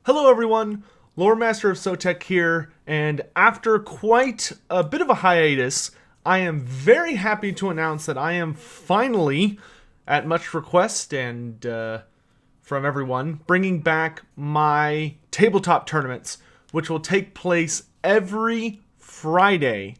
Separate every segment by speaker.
Speaker 1: Hello everyone, Loremaster of Sotek here, and after quite a bit of a hiatus, I am very happy to announce that I am finally, at much request and from everyone, bringing back my tabletop tournaments, which will take place every Friday.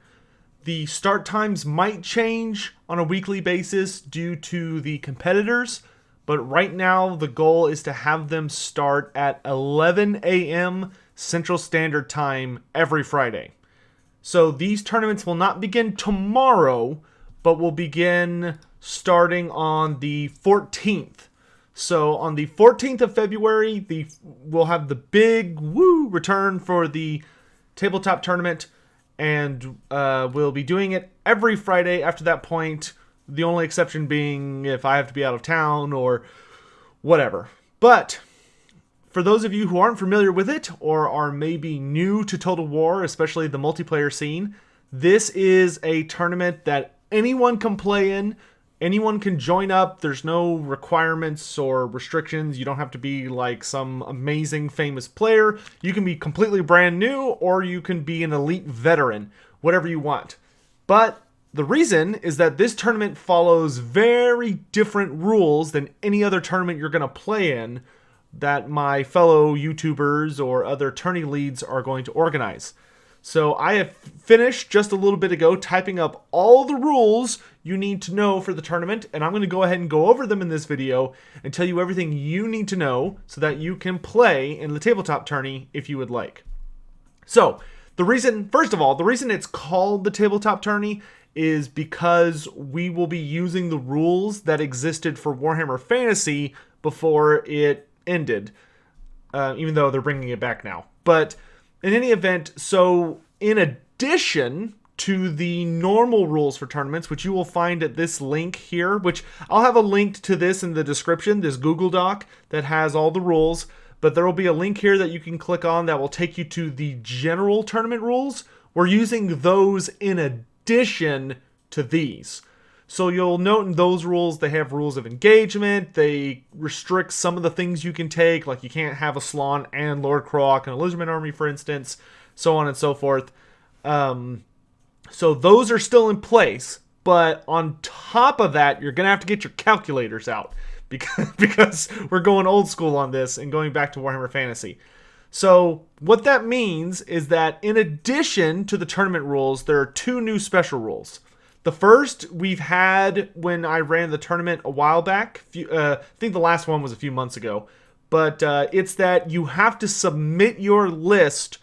Speaker 1: The start times might change on a weekly basis due to the competitors, but right now the goal is to have them start at 11 a.m. Central Standard Time every Friday. So these tournaments will not begin tomorrow, but will begin starting on the 14th. So on the 14th of February, we'll have the big return for the tabletop tournament, and we'll be doing it every Friday after that point. The only exception being if I have to be out of town or whatever. But for those of you who aren't familiar with it or are maybe new to Total War, especially the multiplayer scene, this is a tournament that anyone can play in. Anyone can join up. There's no requirements or restrictions. You don't have to be like some amazing famous player. You can be completely brand new, or you can be an elite veteran, whatever you want. But the reason is that this tournament follows very different rules than any other tournament you're going to play in that my fellow YouTubers or other tourney leads are going to organize. So I have finished just a little bit ago typing up all the rules you need to know for the tournament, and I'm going to go ahead and go over them in this video and tell you everything you need to know so that you can play in the tabletop tourney if you would like. So, first of all, the reason it's called the tabletop tourney is because we will be using the rules that existed for Warhammer Fantasy before it ended, even though they're bringing it back now. But in any event, so in addition to the normal rules for tournaments, which you will find at this link here, which I'll have a link to this in the description, this Google Doc that has all the rules, but there will be a link here that you can click on that will take you to the general tournament rules. We're using those in addition to these. So you'll note in those rules, they have rules of engagement. They restrict some of the things you can take, like you can't have a Slann and Lord Croak and a Lizardman army, for instance, so on and so forth. So those are still in place, but on top of that, you're going to have to get your calculators out because we're going old school on this and going back to Warhammer Fantasy. So what that means is that in addition to the tournament rules, there are two new special rules. The first we've had when I ran the tournament a while back. I think the last one was a few months ago. But it's that you have to submit your list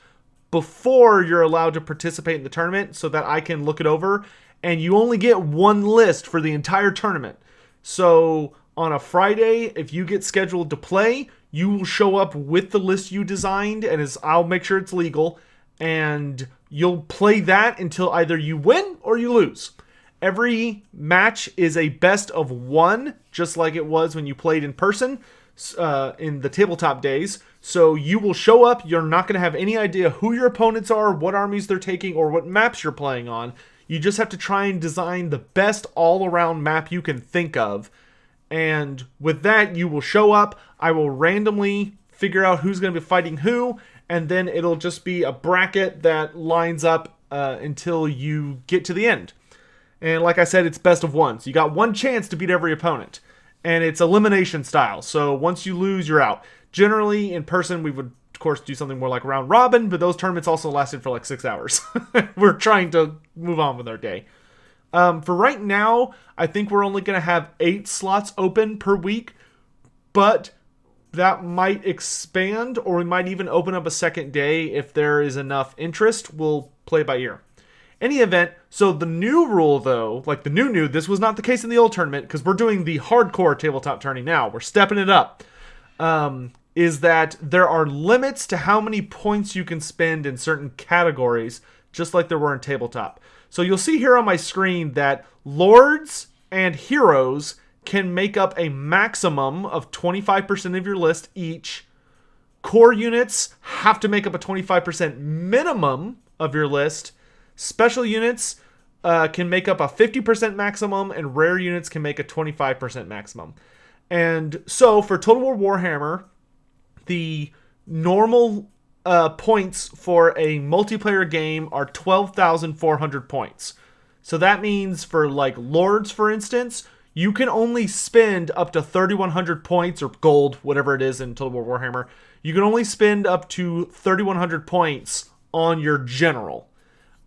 Speaker 1: before you're allowed to participate in the tournament so that I can look it over. And you only get one list for the entire tournament. So on a Friday, if you get scheduled to play, you will show up with the list you designed, and I'll make sure it's legal, and you'll play that until either you win or you lose. Every match is a best of one, just like it was when you played in person in the tabletop days. So you will show up, you're not going to have any idea who your opponents are, what armies they're taking, or what maps you're playing on. You just have to try and design the best all-around map you can think of. And with that, you will show up. I will randomly figure out who's going to be fighting who, and then it'll just be a bracket that lines up until you get to the end. And like I said, it's best of one. So you got one chance to beat every opponent. And it's elimination style. So once you lose, you're out. Generally, in person, we would, of course, do something more like round robin, but those tournaments also lasted for like 6 hours. We're trying to move on with our day. For right now, I think we're only going to have 8 slots open per week, but that might expand, or we might even open up a second day if there is enough interest. We'll play by ear. Any event, so the new rule though, like the new, this was not the case in the old tournament because we're doing the hardcore tabletop tourney now. We're stepping it up. Is that there are limits to how many points you can spend in certain categories, just like there were in tabletop. So you'll see here on my screen that lords and heroes can make up a maximum of 25% of your list each. Core units have to make up a 25% minimum of your list. Special units can make up a 50% maximum, and rare units can make a 25% maximum. And so for Total War Warhammer, the normal points for a multiplayer game are 12,400 points. So that means for like Lords, for instance, you can only spend up to 3,100 points or gold, whatever it is in Total War Warhammer. You can only spend up to 3,100 points on your general.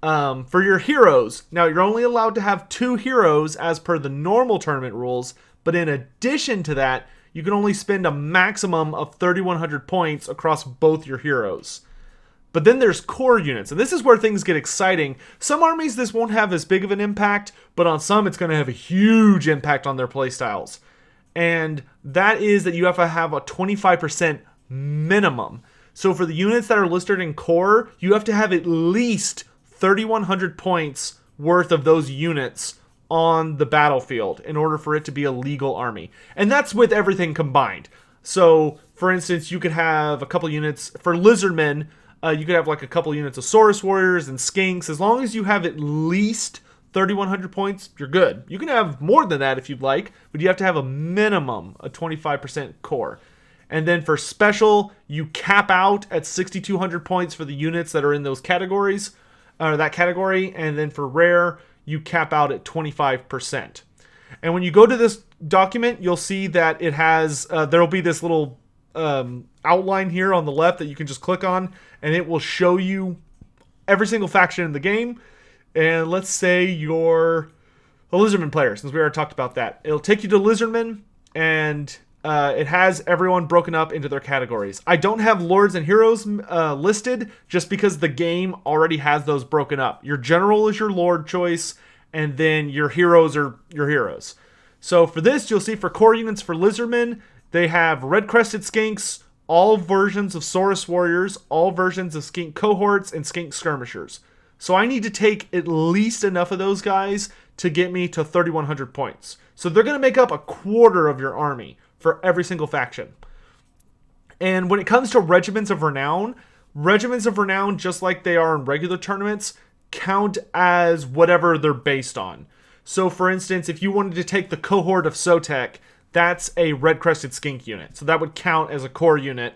Speaker 1: For your heroes, now you're only allowed to have 2 heroes as per the normal tournament rules, but in addition to that, you can only spend a maximum of 3,100 points across both your heroes. But then there's core units, and this is where things get exciting. Some armies this won't have as big of an impact, but on some it's going to have a huge impact on their playstyles. And that is that you have to have a 25% minimum. So for the units that are listed in core, you have to have at least 3,100 points worth of those units on the battlefield in order for it to be a legal army. And that's with everything combined. So, for instance, you could have a couple units for Lizardmen. You could have like a couple units of Saurus Warriors and Skinks. As long as you have at least 3,100 points, you're good. You can have more than that if you'd like, but you have to have a minimum of 25% core. And then for special, you cap out at 6,200 points for the units that are in those categories, or that category. And then for rare, you cap out at 25%. And when you go to this document, you'll see that it has, there'll be this little outline here on the left that you can just click on, and it will show you every single faction in the game. And let's say you're a Lizardman player, since we already talked about that. It'll take you to Lizardman, and it has everyone broken up into their categories. I don't have Lords and Heroes listed just because the game already has those broken up. Your General is your Lord choice, and then your Heroes are your Heroes. So for this, you'll see for core units for Lizardmen, they have Red-Crested Skinks, all versions of Saurus Warriors, all versions of Skink Cohorts, and Skink Skirmishers. So I need to take at least enough of those guys to get me to 3,100 points. So they're going to make up a quarter of your army for every single faction. And when it comes to Regiments of Renown, just like they are in regular tournaments, count as whatever they're based on. So for instance, if you wanted to take the cohort of Sotek, that's a Red-Crested Skink unit. So that would count as a core unit.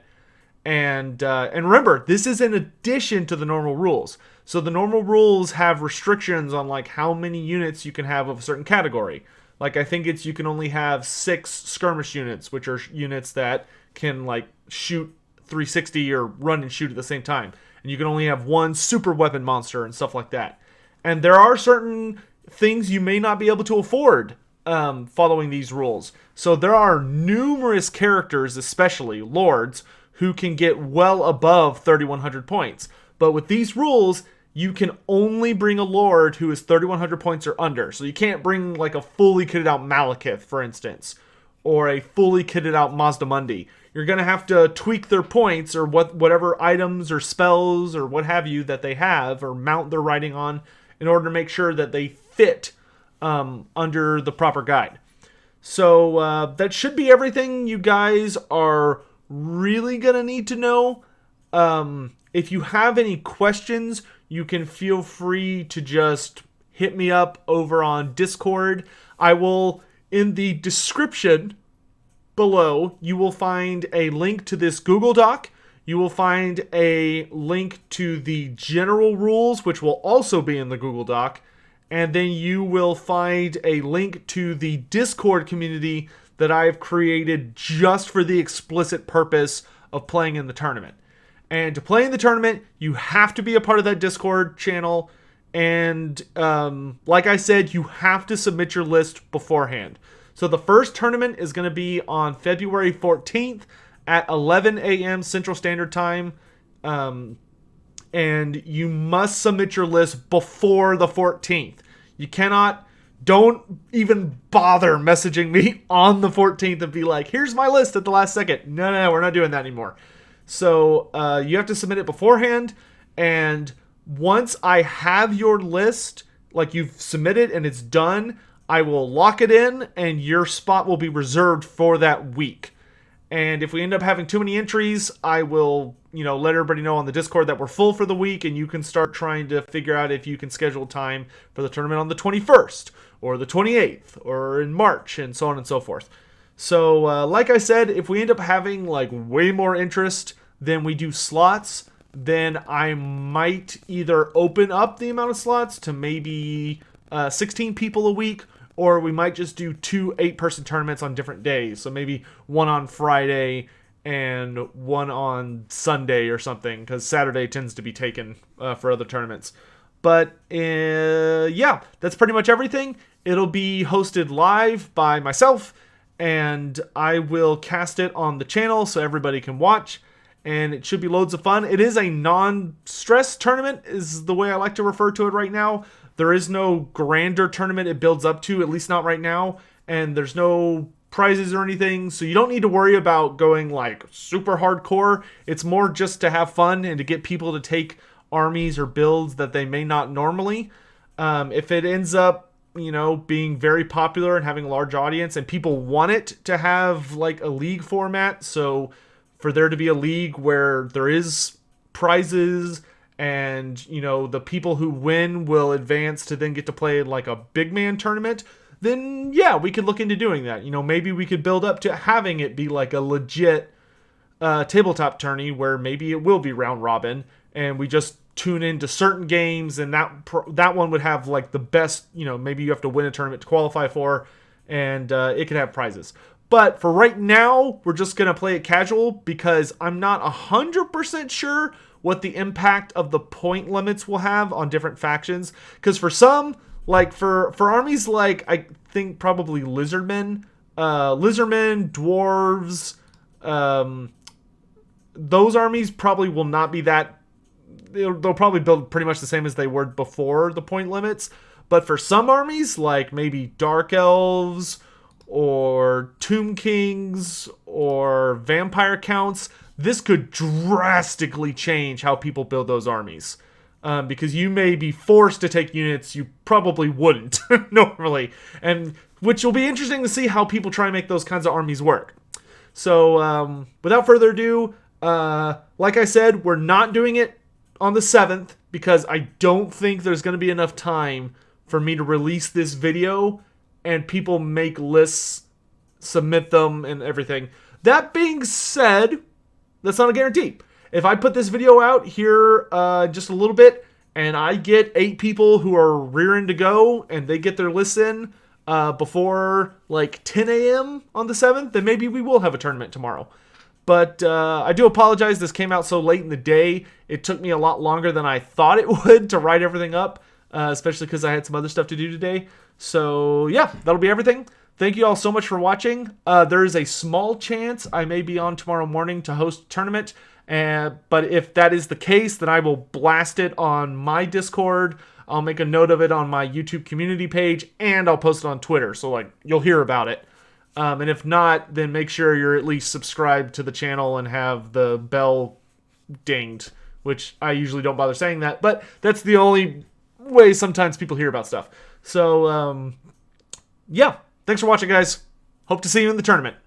Speaker 1: And remember, this is in addition to the normal rules. So the normal rules have restrictions on like how many units you can have of a certain category. Like I think you can only have 6 skirmish units, which are units that can like shoot 360 or run and shoot at the same time. And you can only have 1 super weapon monster and stuff like that. And there are certain things you may not be able to afford following these rules. So there are numerous characters, especially Lords, who can get well above 3,100 points. But with these rules, you can only bring a Lord who is 3,100 points or under. So you can't bring like a fully kitted out Malekith, for instance, or a fully kitted out Mazdamundi. You're going to have to tweak their points or whatever items or spells or what have you that they have or mount their writing on in order to make sure that they fit under the proper guide. So that should be everything you guys are really going to need to know. If you have any questions, you can feel free to just hit me up over on Discord. I will, in the description below, you will find a link to this Google Doc. You will find a link to the general rules, which will also be in the Google Doc. And then you will find a link to the Discord community that I have created just for the explicit purpose of playing in the tournament. And to play in the tournament, you have to be a part of that Discord channel. And like I said, you have to submit your list beforehand. So the first tournament is going to be on February 14th at 11 a.m. Central Standard Time. And you must submit your list before the 14th. You don't even bother messaging me on the 14th and be like, here's my list at the last second. No, we're not doing that anymore. So you have to submit it beforehand. And once I have your list, like you've submitted and it's done, I will lock it in and your spot will be reserved for that week. And if we end up having too many entries, I will, let everybody know on the Discord that we're full for the week, and you can start trying to figure out if you can schedule time for the tournament on the 21st or the 28th or in March and so on and so forth. So, like I said, if we end up having like way more interest then we do slots. Then I might either open up the amount of slots to maybe 16 people a week, or we might just do 2 8-person tournaments on different days. So maybe one on Friday and one on Sunday or something, because Saturday tends to be taken for other tournaments. But yeah, that's pretty much everything. It'll be hosted live by myself, and I will cast it on the channel so everybody can watch. And it should be loads of fun. It is a non-stress tournament, is the way I like to refer to it right now. There is no grander tournament it builds up to, at least not right now. And there's no prizes or anything, so you don't need to worry about going like super hardcore. It's more just to have fun and to get people to take armies or builds that they may not normally. If it ends up, being very popular and having a large audience, and people want it to have like a league format, so for there to be a league where there is prizes and, the people who win will advance to then get to play like a big man tournament, then yeah, we could look into doing that. Maybe we could build up to having it be like a legit tabletop tourney where maybe it will be round robin and we just tune into certain games, and that one would have like the best, maybe you have to win a tournament to qualify for, and it could have prizes. But for right now, we're just going to play it casual because I'm not 100% sure what the impact of the point limits will have on different factions. Because for some, like for armies like I think probably lizardmen, dwarves, those armies probably will not be that. They'll probably build pretty much the same as they were before the point limits. But for some armies, like maybe dark elves or tomb kings or vampire counts, this could drastically change how people build those armies. Because you may be forced to take units you probably wouldn't normally. And which will be interesting to see how people try and make those kinds of armies work. So without further ado, like I said, we're not doing it on the 7th because I don't think there's going to be enough time for me to release this video and people make lists, submit them, and everything. That being said, that's not a guarantee. If I put this video out here just a little bit and I get 8 people who are rearing to go and they get their lists in before like 10 a.m. on the 7th, then maybe we will have a tournament tomorrow. But I do apologize. This came out so late in the day. It took me a lot longer than I thought it would to write everything up, especially because I had some other stuff to do today. So yeah, that'll be everything. Thank you all so much for watching. There is a small chance I may be on tomorrow morning to host a tournament. But if that is the case, then I will blast it on my Discord. I'll make a note of it on my YouTube community page, and I'll post it on Twitter. So like you'll hear about it. And if not, then make sure you're at least subscribed to the channel and have the bell dinged, which I usually don't bother saying that, but that's the only way sometimes people hear about stuff. So, yeah, thanks for watching, guys. Hope to see you in the tournament.